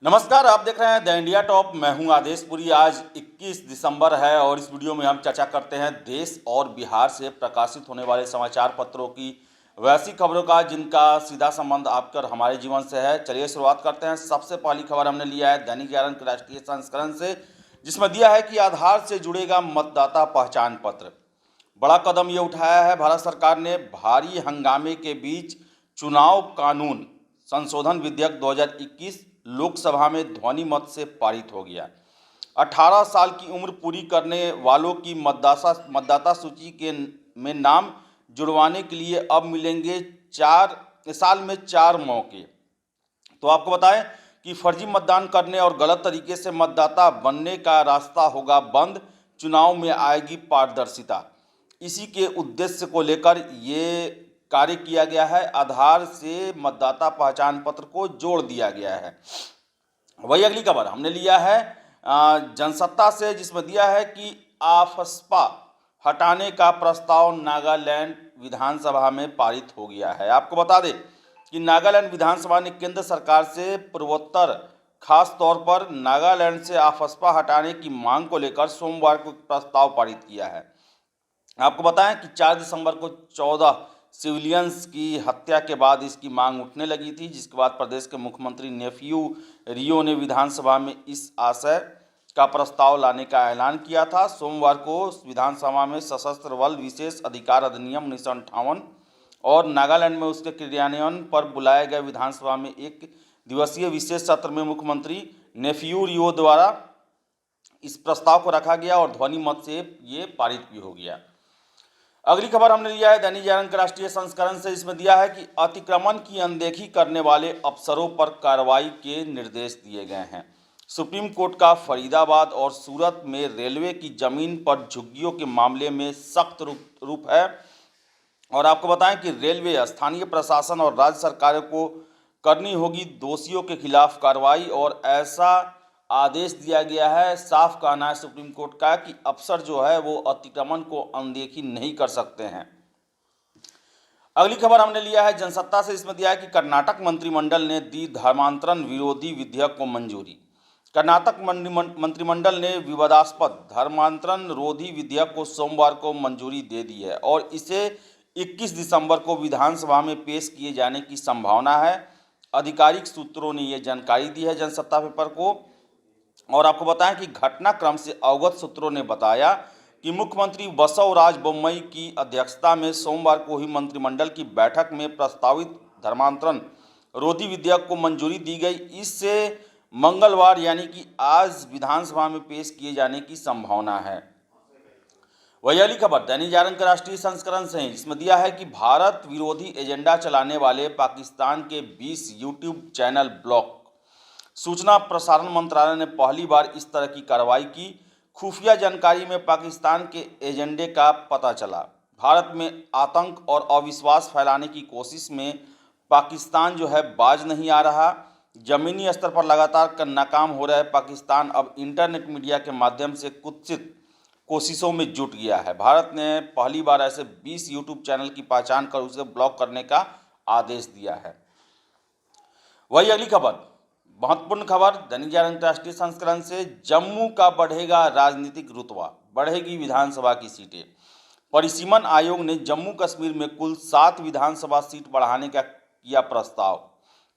नमस्कार, आप देख रहे हैं द इंडिया टॉप। मैं हूं आदेशपुरी। आज 21 दिसंबर है और इस वीडियो में हम चर्चा करते हैं देश और बिहार से प्रकाशित होने वाले समाचार पत्रों की वैसी खबरों का जिनका सीधा संबंध आपकर हमारे जीवन से है। चलिए शुरुआत करते हैं। सबसे पहली खबर हमने लिया है दैनिक जागरण के राष्ट्रीय संस्करण से, जिसमें दिया है कि आधार से जुड़ेगा मतदाता पहचान पत्र। बड़ा कदम ये उठाया है भारत सरकार ने। भारी हंगामे के बीच चुनाव कानून संशोधन विधेयक 2021 लोकसभा में ध्वनि मत से पारित हो गया। 18 साल की उम्र पूरी करने वालों की मतदाता सूची के में नाम जुड़वाने के लिए अब मिलेंगे 4 साल में 4 मौके। तो आपको बताएं कि फर्जी मतदान करने और गलत तरीके से मतदाता बनने का रास्ता होगा बंद। चुनाव में आएगी पारदर्शिता। इसी के उद्देश्य को लेकर ये कार्य किया गया है। आधार से मतदाता पहचान पत्र को जोड़ दिया गया है। वही अगली खबर हमने लिया है जनसत्ता से, जिसमें दिया है कि आफ्स्पा हटाने का प्रस्ताव नागालैंड विधानसभा में पारित हो गया है। आपको बता दें कि नागालैंड विधानसभा ने केंद्र सरकार से पूर्वोत्तर, खास तौर पर नागालैंड से आफ्स्पा हटाने की मांग को लेकर सोमवार को प्रस्ताव पारित किया है। आपको बताएं कि 4 दिसंबर को 14 सिविलियंस की हत्या के बाद इसकी मांग उठने लगी थी, जिसके बाद प्रदेश के मुख्यमंत्री नेफ्यू रियो ने विधानसभा में इस आशय का प्रस्ताव लाने का ऐलान किया था। सोमवार को विधानसभा में सशस्त्र बल विशेष अधिकार अधिनियम 1958 और नागालैंड में उसके क्रियान्वयन पर बुलाए गए विधानसभा में एक दिवसीय विशेष सत्र में मुख्यमंत्री नेफ्यू रियो द्वारा इस प्रस्ताव को रखा गया और ध्वनि मत से ये पारित भी हो गया। अगली खबर हमने लिया है दैनिक जागरण के राष्ट्रीय संस्करण से। इसमें दिया है कि अतिक्रमण की अनदेखी करने वाले अफसरों पर कार्रवाई के निर्देश दिए गए हैं। सुप्रीम कोर्ट का फरीदाबाद और सूरत में रेलवे की जमीन पर झुग्गियों के मामले में सख्त रूप है। और आपको बताएं कि रेलवे, स्थानीय प्रशासन और राज्य सरकारों को करनी होगी दोषियों के खिलाफ कार्रवाई, और ऐसा आदेश दिया गया है। साफ कहना है सुप्रीम कोर्ट का कि अफसर जो है वो अतिक्रमण को अनदेखी नहीं कर सकते हैं। अगली खबर हमने लिया है जनसत्ता से। इसमें दिया है कि कर्नाटक मंत्रिमंडल ने दी धर्मांतरण विरोधी विधेयक को मंजूरी। कर्नाटक मंत्रिमंडल ने विवादास्पद धर्मांतरण विरोधी विधेयक को सोमवार को मंजूरी दे दी है और इसे 21 दिसंबर को विधानसभा में पेश किए जाने की संभावना है। आधिकारिक सूत्रों ने ये जानकारी दी है जनसत्ता पेपर को। और आपको बताएं कि घटनाक्रम से अवगत सूत्रों ने बताया कि मुख्यमंत्री बसवराज बोम्मई की अध्यक्षता में सोमवार को हुई मंत्रिमंडल की बैठक में प्रस्तावित धर्मांतरण विरोधी विधेयक को मंजूरी दी गई। इससे मंगलवार यानी कि आज विधानसभा में पेश किए जाने की संभावना है। वही अगली खबर दैनिक जागरण के राष्ट्रीय संस्करण से है। इसमें दिया है कि भारत विरोधी एजेंडा चलाने वाले पाकिस्तान के 20 यूट्यूब चैनल ब्लॉक। सूचना प्रसारण मंत्रालय ने पहली बार इस तरह की कार्रवाई की। खुफिया जानकारी में पाकिस्तान के एजेंडे का पता चला। भारत में आतंक और अविश्वास फैलाने की कोशिश में पाकिस्तान जो है बाज नहीं आ रहा। जमीनी स्तर पर लगातार नाकाम हो रहा है पाकिस्तान अब इंटरनेट मीडिया के माध्यम से कुत्सित कोशिशों में जुट गया है। भारत ने पहली बार ऐसे 20 यूट्यूब चैनल की पहचान कर उसे ब्लॉक करने का आदेश दिया है। वही अगली खबर, महत्वपूर्ण खबर दैनिक जागरण राष्ट्रीय संस्करण से। जम्मू का बढ़ेगा राजनीतिक रुतबा, बढ़ेगी विधानसभा की सीटें। परिसीमन आयोग ने जम्मू कश्मीर में कुल 7 विधानसभा सीट बढ़ाने का किया प्रस्ताव।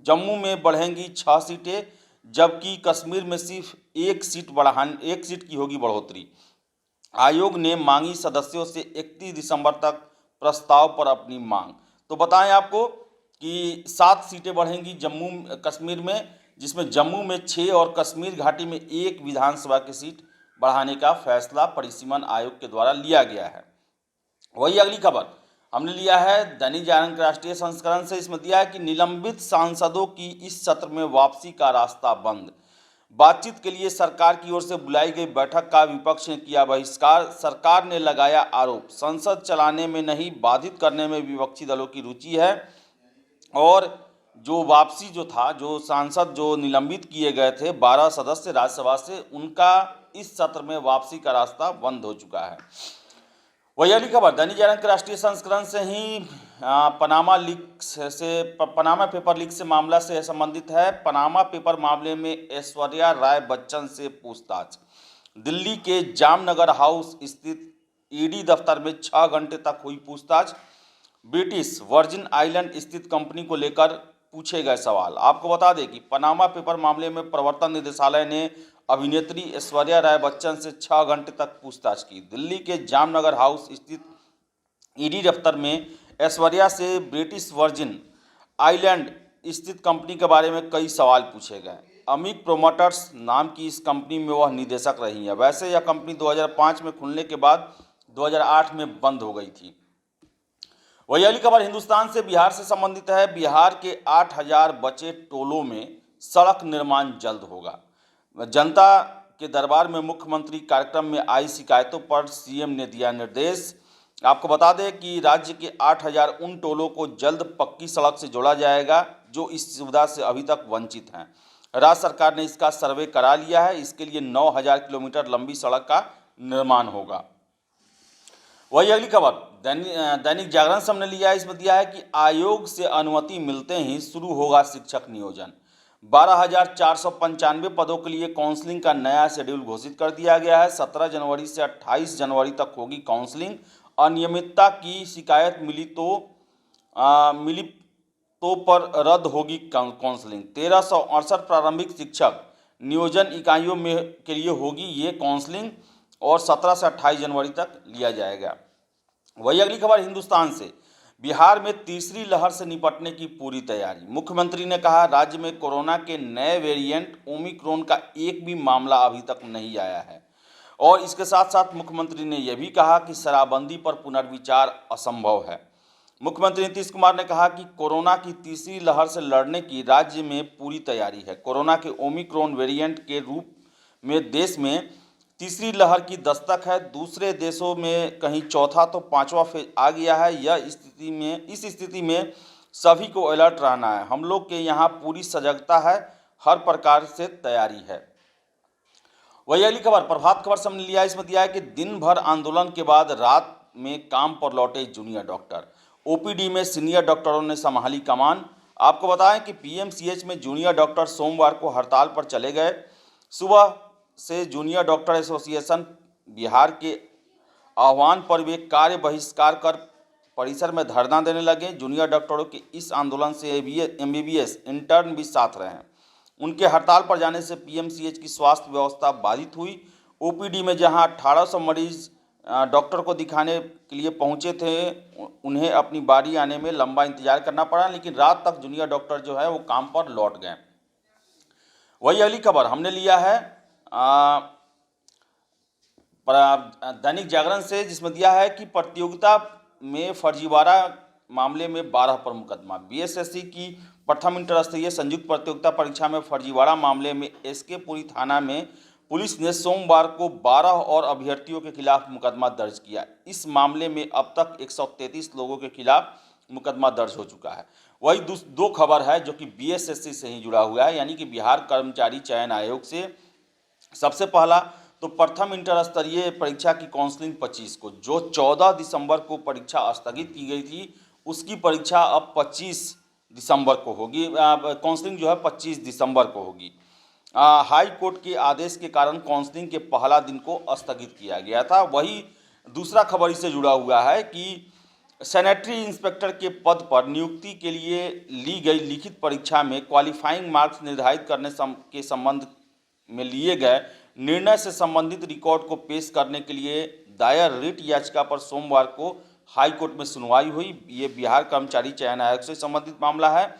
जम्मू में बढ़ेंगी 6 सीटें, जबकि कश्मीर में सिर्फ एक सीट की होगी बढ़ोतरी। आयोग ने मांगी सदस्यों से 31 दिसंबर तक प्रस्ताव पर अपनी मांग। तो बताएं आपको कि 7 सीटें बढ़ेंगी जम्मू कश्मीर में, जिसमें जम्मू में 6 और कश्मीर घाटी में 1 विधानसभा की सीट बढ़ाने का फैसला परिसीमन आयोग के द्वारा लिया गया है। वही अगली खबर हमने लिया है दैनिक जागरण के राष्ट्रीय संस्करण से। इसमें दिया है कि निलंबित सांसदों की इस सत्र में वापसी का रास्ता बंद। बातचीत के लिए सरकार की ओर से बुलाई गई बैठक का विपक्ष ने किया बहिष्कार। सरकार ने लगाया आरोप, संसद चलाने में नहीं बाधित करने में विपक्षी दलों की रुचि है। और जो वापसी जो था, जो सांसद जो निलंबित किए गए थे 12 सदस्य राज्यसभा से, उनका इस सत्र में वापसी का रास्ता बंद हो चुका है। वही अगली खबर दैनिक जागरण के राष्ट्रीय संस्करण से ही पनामा पनामा पेपर लीक से मामला से संबंधित है। पनामा पेपर मामले में ऐश्वर्या राय बच्चन से पूछताछ। दिल्ली के जामनगर हाउस स्थित ईडी दफ्तर में 6 घंटे तक हुई पूछताछ। ब्रिटिश वर्जिन आइलैंड स्थित कंपनी को लेकर पूछे गए सवाल। आपको बता दें कि पनामा पेपर मामले में प्रवर्तन निदेशालय ने अभिनेत्री ऐश्वर्या राय बच्चन से 6 घंटे तक पूछताछ की। दिल्ली के जामनगर हाउस स्थित ईडी दफ्तर में ऐश्वर्या से ब्रिटिश वर्जिन आइलैंड स्थित कंपनी के बारे में कई सवाल पूछे गए। अमिक प्रोमोटर्स नाम की इस कंपनी में वह निदेशक रही हैं। वैसे यह कंपनी 2005 में खुलने के बाद 2008 में बंद हो गई थी। वही अगली खबर हिंदुस्तान से बिहार से संबंधित है। बिहार के 8000 बचे टोलों में सड़क निर्माण जल्द होगा। जनता के दरबार में मुख्यमंत्री कार्यक्रम में आई शिकायतों पर सीएम ने दिया निर्देश। आपको बता दें कि राज्य के 8000 उन टोलों को जल्द पक्की सड़क से जोड़ा जाएगा जो इस सुविधा से अभी तक वंचित हैं। राज्य सरकार ने इसका सर्वे करा लिया है। इसके लिए 9000 किलोमीटर लंबी सड़क का निर्माण होगा। वही अगली खबर दैनिक जागरण से हमने लिया है। इसमें दिया है कि आयोग से अनुमति मिलते ही शुरू होगा शिक्षक नियोजन। 12,495 पदों के लिए काउंसलिंग का नया शेड्यूल घोषित कर दिया गया है। 17 जनवरी से 28 जनवरी तक होगी काउंसलिंग। अनियमितता की शिकायत मिली तो पर रद्द होगी काउंसलिंग। 1368 प्रारंभिक शिक्षक नियोजन इकाइयों में के लिए होगी ये काउंसलिंग और 17 से 28 जनवरी तक लिया जाएगा। वही अगली खबर हिंदुस्तान से, बिहार में तीसरी लहर से निपटने की पूरी तैयारी। मुख्यमंत्री ने कहा राज्य में कोरोना के नए वेरिएंट ओमिक्रॉन का एक भी मामला अभी तक नहीं आया है। और इसके साथ साथ मुख्यमंत्री ने यह भी कहा कि शराबबंदी पर पुनर्विचार असंभव है। मुख्यमंत्री नीतीश कुमार ने कहा कि कोरोना की तीसरी लहर से लड़ने की राज्य में पूरी तैयारी है। कोरोना के ओमिक्रॉन वेरिएंट के रूप में देश में तीसरी लहर की दस्तक है। दूसरे देशों में कहीं चौथा तो पांचवा फेज आ गया है। इस स्थिति में सभी को अलर्ट रहना है। हम लोग के यहाँ पूरी सजगता है, हर प्रकार से तैयारी है। वही अगली खबर प्रभात खबर से हमने लिया। इसमें दिया है कि दिन भर आंदोलन के बाद रात में काम पर लौटे जूनियर डॉक्टर। ओपीडी में सीनियर डॉक्टरों ने संभाली कमान। आपको बताएं कि पीएमसीएच में जूनियर डॉक्टर सोमवार को हड़ताल पर चले गए। सुबह से जूनियर डॉक्टर एसोसिएशन बिहार के आह्वान पर वे कार्य बहिष्कार कर परिसर में धरना देने लगे। जूनियर डॉक्टरों के इस आंदोलन से एमबीबीएस इंटर्न भी साथ रहे। उनके हड़ताल पर जाने से पीएमसीएच की स्वास्थ्य व्यवस्था बाधित हुई। ओपीडी में जहां 1800 मरीज डॉक्टर को दिखाने के लिए पहुंचे थे, उन्हें अपनी बारी आने में लंबा इंतजार करना पड़ा, लेकिन रात तक जूनियर डॉक्टर जो है वो काम पर लौट गए। वही अगली खबर हमने लिया है दैनिक जागरण से, जिसमें दिया है कि प्रतियोगिता में फर्जीवाड़ा मामले में 12 पर मुकदमा। बीएसएससी की प्रथम इंटर स्तरीय संयुक्त प्रतियोगिता परीक्षा में फर्जीवाड़ा मामले में एसके पुरी थाना में पुलिस ने सोमवार को 12 और अभ्यर्थियों के खिलाफ मुकदमा दर्ज किया। इस मामले में अब तक 133 लोगों के खिलाफ मुकदमा दर्ज हो चुका है। वही दो खबर है जो कि बीएसएससी से ही जुड़ा हुआ है, यानी कि बिहार कर्मचारी चयन आयोग से। सबसे पहला तो प्रथम इंटर स्तरीय परीक्षा की काउंसलिंग 25 को, जो 14 दिसंबर को परीक्षा स्थगित की गई थी, उसकी परीक्षा अब 25 दिसंबर को होगी। काउंसलिंग जो है 25 दिसंबर को होगी। हाई कोर्ट के आदेश के कारण काउंसलिंग के पहला दिन को स्थगित किया गया था। वही दूसरा खबर इससे जुड़ा हुआ है कि सैनिटरी इंस्पेक्टर के पद पर नियुक्ति के लिए ली गई लिखित परीक्षा में क्वालिफाइंग मार्क्स निर्धारित करने के संबंध में लिए गए निर्णय से संबंधित रिकॉर्ड को पेश करने के लिए दायर रिट याचिका पर सोमवार को हाई कोर्ट में सुनवाई हुई। ये बिहार कर्मचारी चयन आयोग से संबंधित मामला है।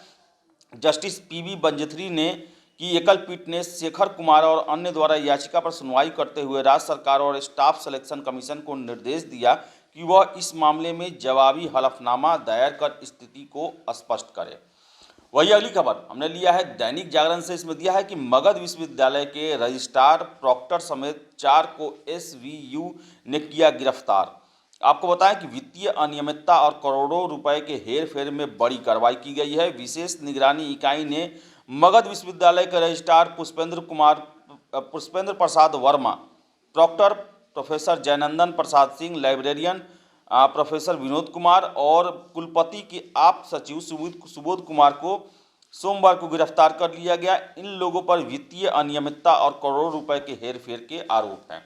जस्टिस पीबी बंजथरी ने की एकल पीठ ने शेखर कुमार और अन्य द्वारा याचिका पर सुनवाई करते हुए राज्य सरकार और स्टाफ सिलेक्शन कमीशन को निर्देश दिया कि वह इस मामले में जवाबी हलफनामा दायर कर स्थिति को स्पष्ट करे। वही अगली खबर हमने लिया है दैनिक जागरण से। इसमें दिया है कि मगध विश्वविद्यालय के रजिस्ट्रार प्रॉक्टर समेत 4 को एसवीयू ने किया गिरफ्तार। आपको बताएं कि वित्तीय अनियमितता और करोड़ों रुपए के हेरफेर में बड़ी कार्रवाई की गई है। विशेष निगरानी इकाई ने मगध विश्वविद्यालय के रजिस्ट्रार पुष्पेंद्र प्रसाद Verma, Procter professor Jainandan Prasad Singh, librarian professor Vinod Kumar और कुलपति के आप सचिव सुबोध कुमार को सोमवार को गिरफ्तार कर लिया गया। इन लोगों पर वित्तीय अनियमितता और करोड़ों रुपए के हेरफेर के आरोप हैं।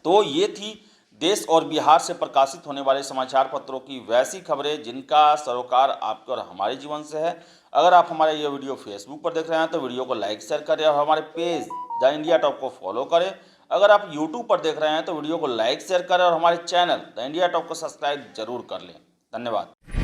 तो ये थी देश और बिहार से प्रकाशित होने वाले समाचार पत्रों की वैसी खबरें जिनका सरोकार आपके और हमारे जीवन से है। अगर आप हमारा ये वीडियो फेसबुक पर देख रहे हैं तो वीडियो को लाइक शेयर करें और हमारे पेज द इंडिया टॉप को फॉलो करें। अगर आप यूट्यूब पर देख रहे हैं तो वीडियो को लाइक शेयर करें और हमारे चैनल द इंडिया टॉप को सब्सक्राइब जरूर कर लें। धन्यवाद।